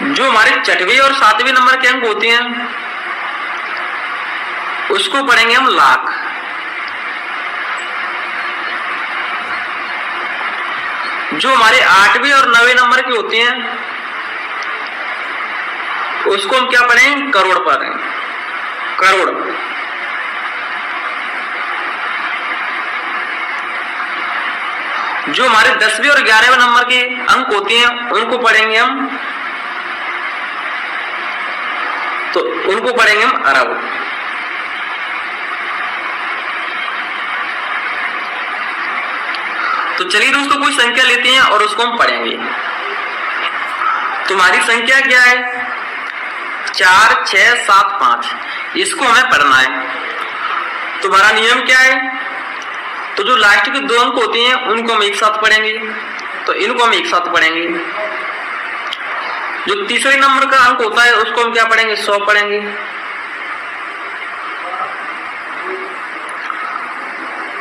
जो हमारे छठवें और सातवें नंबर के अंक होते हैं उसको पढ़ेंगे हम लाख। जो हमारे आठवें और नवे नंबर के होते हैं उसको हम क्या पढ़ेंगे? करोड़ पढ़ेंगे, करोड़। जो हमारे 10वें और 11वें नंबर के अंक होते हैं उनको पढ़ेंगे हम, तो उनको पढ़ेंगे हम अरब। तो चलिए दोस्तों कोई संख्या लेते हैं और उसको हम पढ़ेंगे। तुम्हारी संख्या क्या है? 4 6 7 5। इसको हमें पढ़ना है। तुम्हारा नियम क्या है? तो जो लास्ट के 2 अंक होते हैं उनको हम एक साथ पढ़ेंगे, तो इनको हम एक साथ पढ़ेंगे। जो तीसरे नंबर का अंक होता है उसको हम क्या पढ़ेंगे? 100 पढ़ेंगे।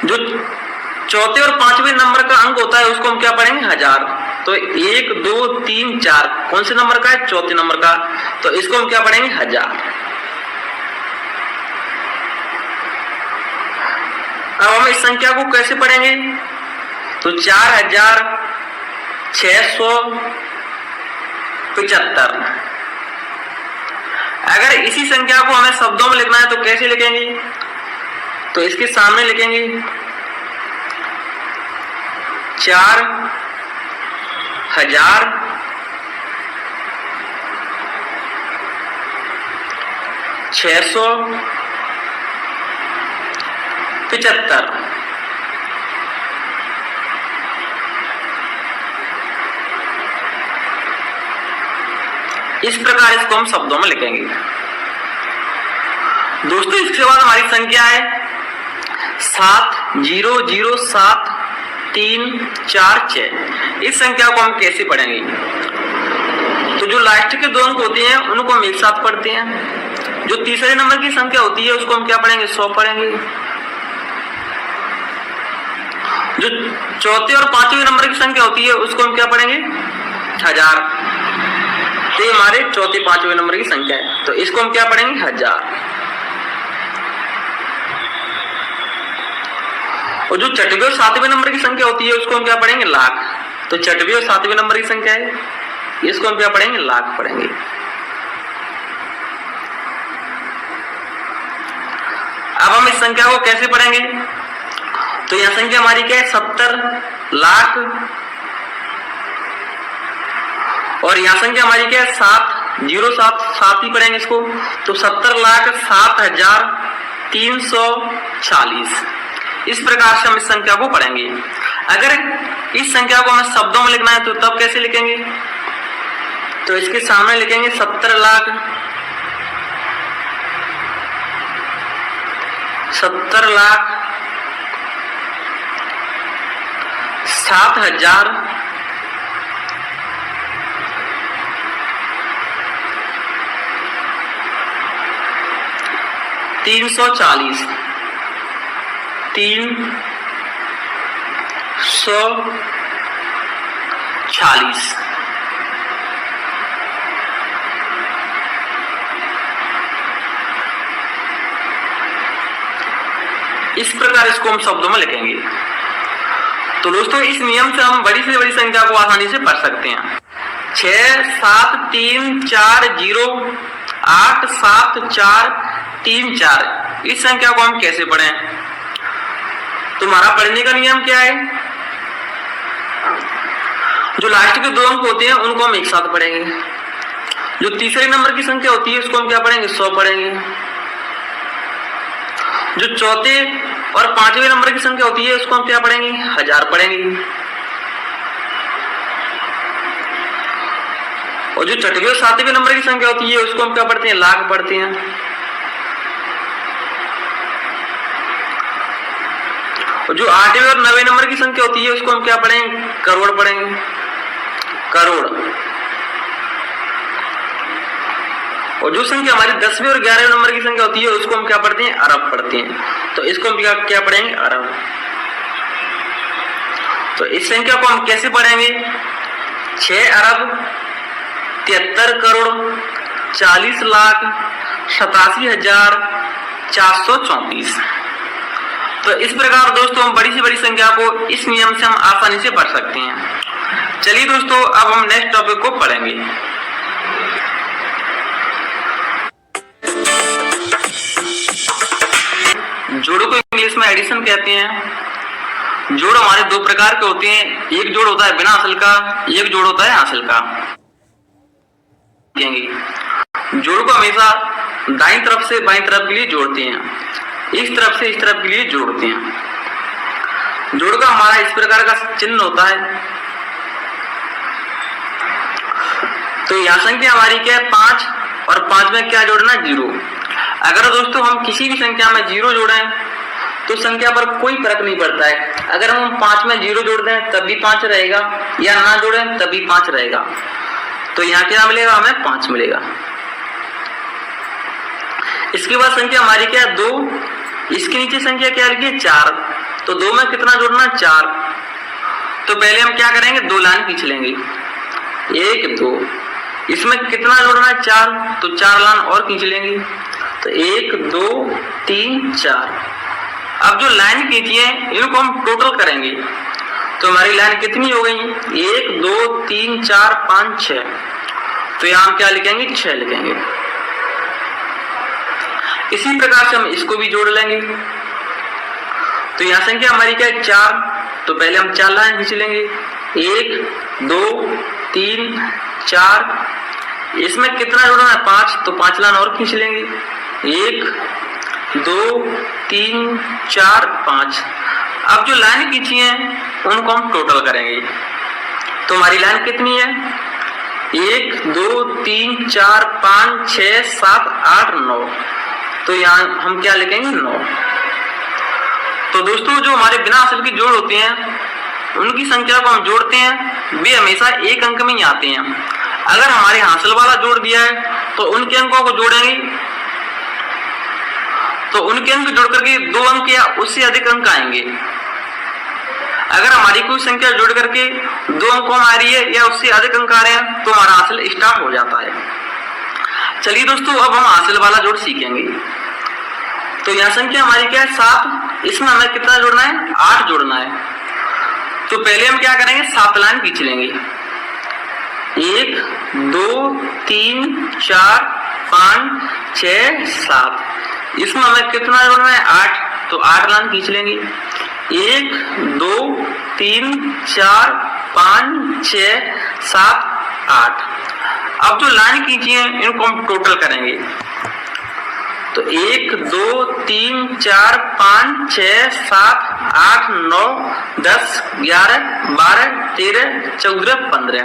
जो चौथे और पांचवें नंबर का अंक होता है उसको हम क्या पढ़ेंगे? 1000। तो 1 2 3 4 कौन से नंबर का है? चौथे नंबर का। तो इसको हम क्या पढ़ेंगे? 1000। अब हम इस संख्या को कैसे पढ़ेंगे? तो 4675। अगर इसी संख्या को हमें शब्दों में लिखना है तो कैसे लिखेंगे? तो इसके सामने लिखेंगे 4000 675। इस प्रकार इसको हम शब्दों में लिखेंगे। दोस्तों इसके बाद हमारी संख्या है 700734 इस संख्या को हम कैसे पढ़ेंगे? तो जो लास्ट के 2 अंक होते हैं उनको हम एक साथ पढ़ते हैं। जो तीसरे नंबर की संख्या होती है उसको हम क्या पढ़ेंगे? 100 पढ़ेंगे। जो चौथे और पांचवें नंबर की संख्या होती है उसको हम क्या पढ़ेंगे? 1000। तो ये हमारे चौथे पांचवें नंबर की संख्या है, तो इसको हम क्या पढ़ेंगे? 1000। और जो छठवें और सातवें नंबर की संख्या होती है उसको हम क्या पढ़ेंगे? लाख। तो छठवें और सातवें नंबर की संख्या है, इसको हम क्या पढ़ेंगे? लाख पढ़ेंगे। अब हम इस संख्या को कैसे पढ़ेंगे? तो यह संख्या हमारी क्या है? 70 लाख। और यह संख्या हमारी क्या है? 7 ही पढ़ेंगे इसको। तो 70,07,340 इस प्रकार से हम इस संख्या को पढ़ेंगे। अगर इस संख्या को हमें शब्दों में लिखना है तो तब कैसे लिखेंगे? तो इसके सामने लिखेंगे 70 लाख 7,000 340 340। इस प्रकार इसको हम शब्दों में लिखेंगे। तो दोस्तों इस नियम से हम बड़ी से बड़ी संख्या को आसानी से पढ़ सकते हैं। 673408743 इस संख्या को हम कैसे पढ़ें? तुम्हारा पढ़ने का नियम क्या है? जो लास्ट के 2 अंक होते हैं उनको हम एक साथ पढ़ेंगे। जो तीसरे नंबर की संख्या होती है उसको हम क्या पढ़ेंगे? 100 पढ़ेंगे। जो चौथे और पांचवें नंबर की संख्या होती है उसको हम क्या पढ़ेंगे? 1000 पढ़ेंगे। और जो छठवें और सातवें नंबर की संख्या होती है उसको हम क्या पढ़ते हैं? लाख पढ़ते हैं। और जो 8वें और 9वें नंबर की संख्या होती है उसको हम क्या पढ़ेंगे? करोड़ पढ़ेंगे, करोड़। और जो संख्या हमारी 10वें और 11वें नंबर की संख्या होती है उसको हम क्या पढ़ते हैं? अरब पढ़ते हैं। तो इसको हम क्या पढ़ेंगे? अरब। तो इस संख्या को हम कैसे पढ़ेंगे? 6 अरब 73,40,87,434। तो इस प्रकार दोस्तों हम बड़ी से बड़ी संख्या को इस नियम से हम आसानी से पढ़ सकते हैं। चलिए दोस्तों अब हम नेक्स्ट टॉपिक को पढ़ेंगे। जोड़ों को इंग्लिश में एडिशन कहते हैं। जोड़ हमारे दो प्रकार के होते हैं, एक जोड़ होता है बिना हासिल का, एक जोड़ होता है हासिल का। जोड़ को हमेशा दाईं तरफ से बाईं तरफ के लिए जोड़ते हैं, इस तरफ से इस तरफ के लिए जोड़ते हैं। जोड़ का हमारा इस प्रकार का चिन्ह होता है। तो यहाँ संख्या हमारी क्या है 5, और 5 में क्या जोड़ना है 0। अगर दोस्तों हम किसी भी संख्या में 0 जोड़ें तो संख्या पर कोई फर्क नहीं पड़ता है। अगर हम 5 में 0 जोड़ दें तब भी 5 रहेगा, या ना जोड़ें तब भी 5 रहेगा। तो यहाँ क्या मिलेगा, हमें 5 मिलेगा। इसके बाद संख्या हमारी क्या है 2, इसके नीचे संख्या क्या लिखी है 4। तो 2 में कितना जोड़ना है 4। तो पहले हम क्या करेंगे, 2 लाइन खींच लेंगे, 1 2। इसमें कितना जोड़ना है 4, तो 4 लाइन और खींच लेंगे, तो 1 2 3 4। अब जो लाइन खींची है इनको हम टोटल करेंगे, तो हमारी लाइन कितनी हो गई, 1 2 3 4 5 6। तो यहाँ हम क्या लिखेंगे 6 लिखेंगे। इसी प्रकार से हम इसको भी जोड़ लेंगे। तो यहाँ संख्या हमारी क्या है 4। तो पहले हम 4 लाइन खींच लेंगे, 1 2 3 4। इसमें कितना जोड़ना है 5, तो 5 लाइन और खींच लेंगे, 1 2 3 4 5। अब जो लाइन खींची है उनको हम टोटल करेंगे। तो हमारी लाइन कितनी है 1 2 3 4 5 6 7 8 9। तो यहाँ हम क्या लिखेंगे 9। तो दोस्तों जो हमारे बिना हासिल के जोड़ होते हैं उनकी संख्या को हम जोड़ते हैं, वे हमेशा एक अंक में ही आते हैं। अगर हमारे हासिल वाला जोड़ दिया है तो उनके अंकों को जोड़ेंगे, तो उनके अंक जोड़ करके 2 अंक या उससे अधिक अंक आएंगे। अगर हमारी कोई संख्या जोड़ करके 2 अंकों में आ रही है या उससे अधिक अंक आ रहे हैं तो हमारा हासिल स्टार्ट हो जाता है। चलिए दोस्तों अब हम हासिल वाला जोड़ सीखेंगे। तो यहाँ संख्या हमारी क्या है 7, इसमें हमें कितना जोड़ना है 8 जोड़ना है। तो पहले हम क्या करेंगे 7 लाइन खींच लेंगे, 1 2 3 4 5 6 7। इसमें हमें कितना जोड़ना है 8। तो 8 लाइन खींच लेंगे, 1 2 3 4 5 6 7 8। अब जो लाइन खींची है इनको हम टोटल करेंगे। तो 1 2 3 4 5 6 7 8 9 10 11 12 13 14 15।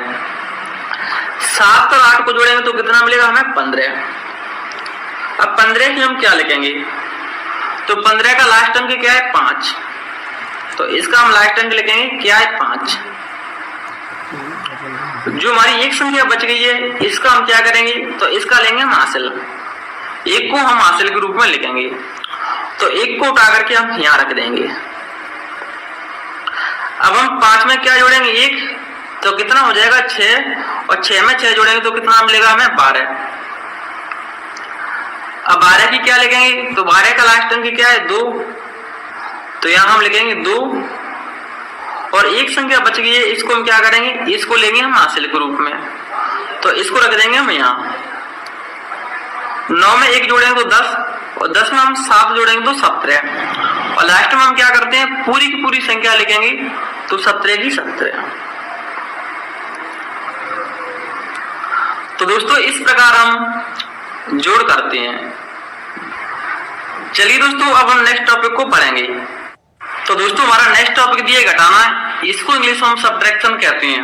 7 और 8 को जोड़ेंगे तो कितना मिलेगा हमें 15। अब 15 की हम क्या लिखेंगे, तो 15 का लास्ट अंक क्या है 5। तो इसका हम लास्ट अंक लिखेंगे क्या है 5। जो हमारी एक संख्या बच गई है इसका हम क्या करेंगे, तो इसका लेंगे हम हासिल। 1 को हम हासिल के रूप में लिखेंगे। तो 1 को उठा करके हम यहाँ रख देंगे। अब हम 5 में क्या जोड़ेंगे 1, तो कितना हो जाएगा 6, और 6 में 6 जोड़ेंगे तो कितना मिलेगा हमें 12। अब 12 की क्या लिखेंगे, तो 12 का लास्ट अंक क्या है 2। तो यहाँ हम लिखेंगे 2, और एक संख्या बच गई है इसको हम क्या करेंगे, इसको लेंगे हम हासिल के रूप में। तो इसको रख देंगे हम यहाँ। 9 में 1 जोड़ेंगे तो 10, और 10 में हम 7 जोड़ेंगे तो 17, और लास्ट में हम क्या करते हैं पूरी की पूरी संख्या लिखेंगे तो 17 की 17। तो दोस्तों इस प्रकार हम जोड़ करते हैं। चलिए दोस्तों अब हम नेक्स्ट टॉपिक को पढ़ेंगे। तो दोस्तों हमारा नेक्स्ट टॉपिक दिया घटाना है, इसको इंग्लिश में हम सब्ट्रैक्शन कहते हैं।